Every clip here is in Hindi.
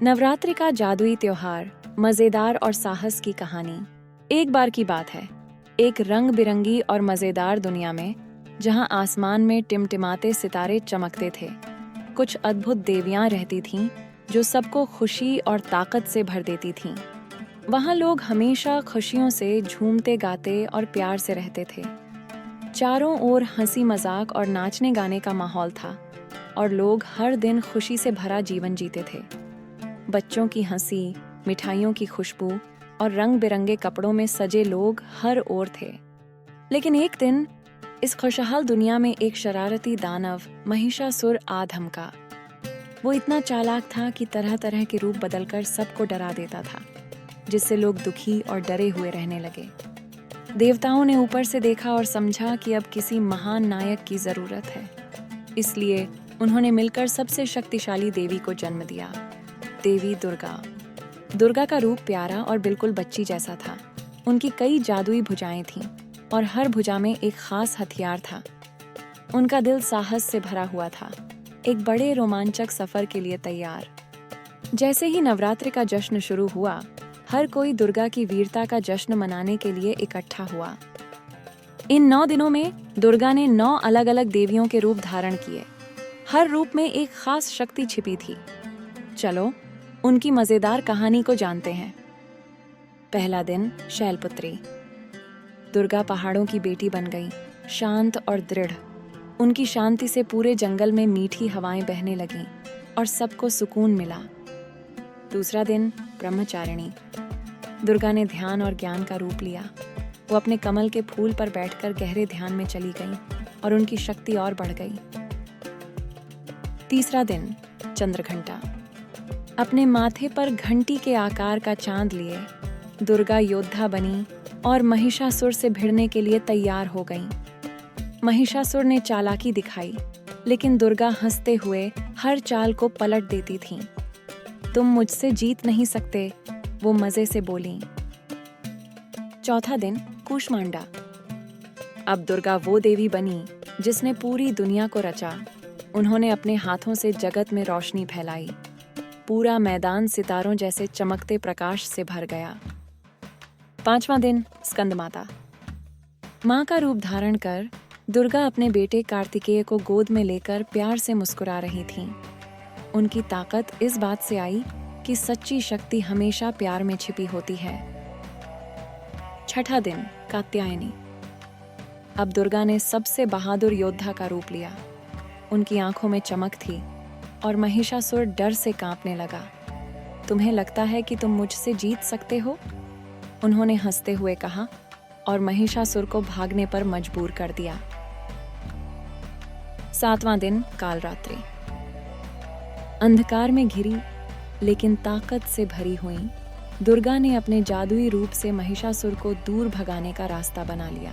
नवरात्रि का जादुई त्योहार, मजेदार और साहस की कहानी। एक बार की बात है, एक रंग बिरंगी और मजेदार दुनिया में, जहां आसमान में टिमटिमाते सितारे चमकते थे, कुछ अद्भुत देवियां रहती थीं जो सबको खुशी और ताकत से भर देती थीं। वहां लोग हमेशा खुशियों से झूमते गाते और प्यार से रहते थे। चारों ओर हंसी मजाक और नाचने गाने का माहौल था और लोग हर दिन खुशी से भरा जीवन जीते थे। बच्चों की हंसी, मिठाइयों की खुशबू और रंग बिरंगे कपड़ों में सजे लोग हर ओर थे। लेकिन एक दिन इस खुशहाल दुनिया में एक शरारती दानव महिषासुर आ धमका। वो इतना चालाक था कि तरह तरह के रूप बदलकर सबको डरा देता था, जिससे लोग दुखी और डरे हुए रहने लगे। देवताओं ने ऊपर से देखा और समझा कि अब किसी महान नायक की जरूरत है। इसलिए उन्होंने मिलकर सबसे शक्तिशाली देवी को जन्म दिया, देवी दुर्गा। दुर्गा का रूप प्यारा और बिल्कुल बच्ची जैसा था। उनकी कई जादुई भुजाएं थीं और हर भुजा में एक खास हथियार था। उनका दिल साहस से भरा हुआ था, एक बड़े रोमांचक सफर के लिए तैयार। जैसे ही नवरात्रि का जश्न शुरू हुआ, हर कोई दुर्गा की वीरता का जश्न मनाने के लिए इकट्ठा हुआ। इन 9 दिनों में दुर्गा ने 9 अलग अलग देवियों के रूप धारण किए। हर रूप में एक खास शक्ति छिपी थी। चलो उनकी मजेदार कहानी को जानते हैं। पहला दिन, शैलपुत्री। दुर्गा पहाड़ों की बेटी बन गई, शांत और दृढ़। उनकी शांति से पूरे जंगल में मीठी हवाएं बहने लगीं और सबको सुकून मिला। दूसरा दिन, ब्रह्मचारिणी। दुर्गा ने ध्यान और ज्ञान का रूप लिया। वो अपने कमल के फूल पर बैठकर गहरे ध्यान में चली गईं और उनकी शक्ति और बढ़ गई। तीसरा दिन, चंद्रघंटा। अपने माथे पर घंटी के आकार का चांद लिए दुर्गा योद्धा बनी और महिषासुर से भिड़ने के लिए तैयार हो गईं। महिषासुर ने चालाकी दिखाई, लेकिन दुर्गा हंसते हुए हर चाल को पलट देती थीं। तुम मुझसे जीत नहीं सकते, वो मजे से बोलीं। चौथा दिन, कूष्मांडा। अब दुर्गा वो देवी बनी जिसने पूरी दुनिया को रचा। उन्होंने अपने हाथों से जगत में रोशनी फैलाई। पूरा मैदान सितारों जैसे चमकते प्रकाश से भर गया। पांचवां दिन, स्कंदमाता। मां का रूप धारण कर दुर्गा अपने बेटे कार्तिकेय को गोद में लेकर प्यार से मुस्कुरा रही थीं। उनकी ताकत इस बात से आई कि सच्ची शक्ति हमेशा प्यार में छिपी होती है। छठा दिन, कात्यायनी। अब दुर्गा ने सबसे बहादुर योद्धा का रूप लिया। उनकी आंखों में चमक थी और महिषासुर डर से कांपने लगा। तुम्हें लगता है कि तुम मुझसे जीत सकते हो? उन्होंने हंसते हुए कहा और महिषासुर को भागने पर मजबूर कर दिया। सातवां दिन, कालरात्रि। अंधकार में घिरी लेकिन ताकत से भरी हुई दुर्गा ने अपने जादुई रूप से महिषासुर को दूर भगाने का रास्ता बना लिया।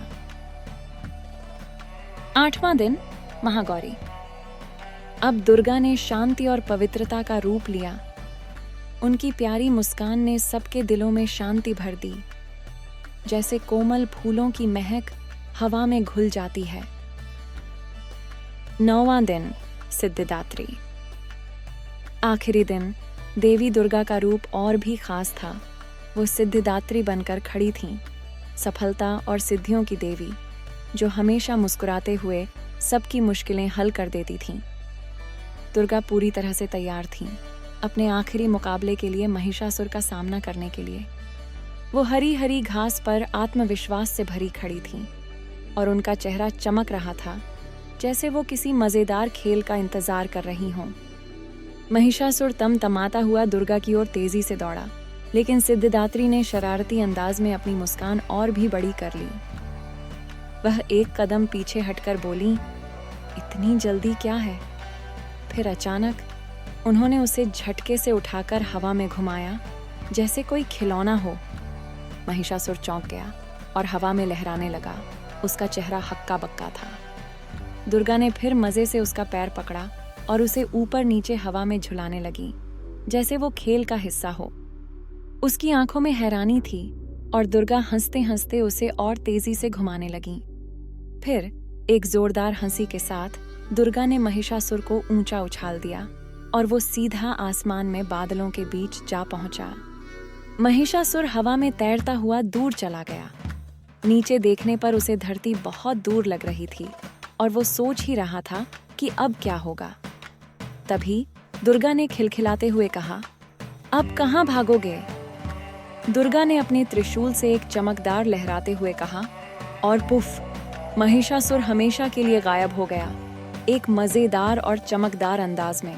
आठवां दिन, महागौरी। अब दुर्गा ने शांति और पवित्रता का रूप लिया। उनकी प्यारी मुस्कान ने सबके दिलों में शांति भर दी, जैसे कोमल फूलों की महक हवा में घुल जाती है। नौवां दिन, सिद्धिदात्री। आखिरी दिन, देवी दुर्गा का रूप और भी खास था। वो सिद्धिदात्री बनकर खड़ी थीं, सफलता और सिद्धियों की देवी, जो हमेशा मुस्कुराते हुए सबकी मुश्किलें हल कर देती थीं। दुर्गा पूरी तरह से तैयार थीं अपने आखिरी मुकाबले के लिए, महिषासुर का सामना करने के लिए। वो हरी हरी घास पर आत्मविश्वास से भरी खड़ी थीं और उनका चेहरा चमक रहा था, जैसे वो किसी मजेदार खेल का इंतजार कर रही हों। महिषासुर तमतमाता हुआ दुर्गा की ओर तेजी से दौड़ा, लेकिन सिद्धिदात्री ने शरारती अंदाज में अपनी मुस्कान और भी बड़ी कर ली। वह एक कदम पीछे हटकर बोली, इतनी जल्दी क्या है? फिर अचानक उन्होंने उसे झटके से उठाकर हवा में घुमाया, जैसे कोई खिलौना हो। महिषासुर चौंक गया और हवा में लहराने लगा। उसका चेहरा हक्का बक्का था। दुर्गा ने फिर मजे से उसका पैर पकड़ा और उसे ऊपर नीचे हवा में झुलाने लगी, जैसे वो खेल का हिस्सा हो। उसकी आंखों में हैरानी थी और दुर्गा हंसते हंसते उसे और तेजी से घुमाने लगी। फिर एक जोरदार हंसी के साथ दुर्गा ने महिषासुर को ऊंचा उछाल दिया और वो सीधा आसमान में बादलों के बीच जा पहुंचा। महिषासुर हवा में तैरता हुआ दूर चला गया। नीचे देखने पर उसे धरती बहुत दूर लग रही थी और वो सोच ही रहा था कि अब क्या होगा। तभी दुर्गा ने खिलखिलाते हुए कहा, अब कहाँ भागोगे? दुर्गा ने अपने त्रिशूल से एक चमकदार लहराते हुए कहा और पुफ, महिषासुर हमेशा के लिए गायब हो गया, एक मजेदार और चमकदार अंदाज में।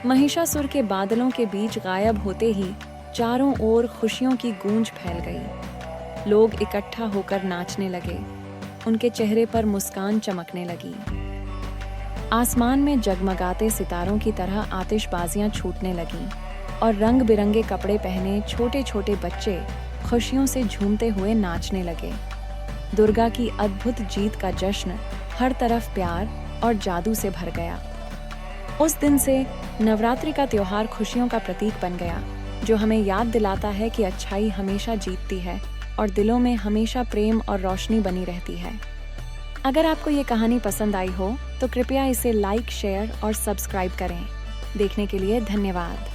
महिषासुर के बादलों के बीच गायब होते ही चारों ओर खुशियों की गूंज फैल गई। लोग इकट्ठा होकर नाचने लगे, उनके चेहरे पर मुस्कान चमकने लगी। आसमान में जगमगाते सितारों की तरह आतिशबाजियां छूटने लगीं और रंग बिरंगे कपड़े पहने छोटे छोटे बच्चे खुशियों से झूमते हुए नाचने लगे। दुर्गा की अद्भुत जीत का जश्न हर तरफ प्यार और जादू से भर गया। उस दिन से नवरात्रि का त्योहार खुशियों का प्रतीक बन गया, जो हमें याद दिलाता है कि अच्छाई हमेशा जीतती है और दिलों में हमेशा प्रेम और रोशनी बनी रहती है। अगर आपको ये कहानी पसंद आई हो तो कृपया इसे लाइक, शेयर और सब्सक्राइब करें। देखने के लिए धन्यवाद।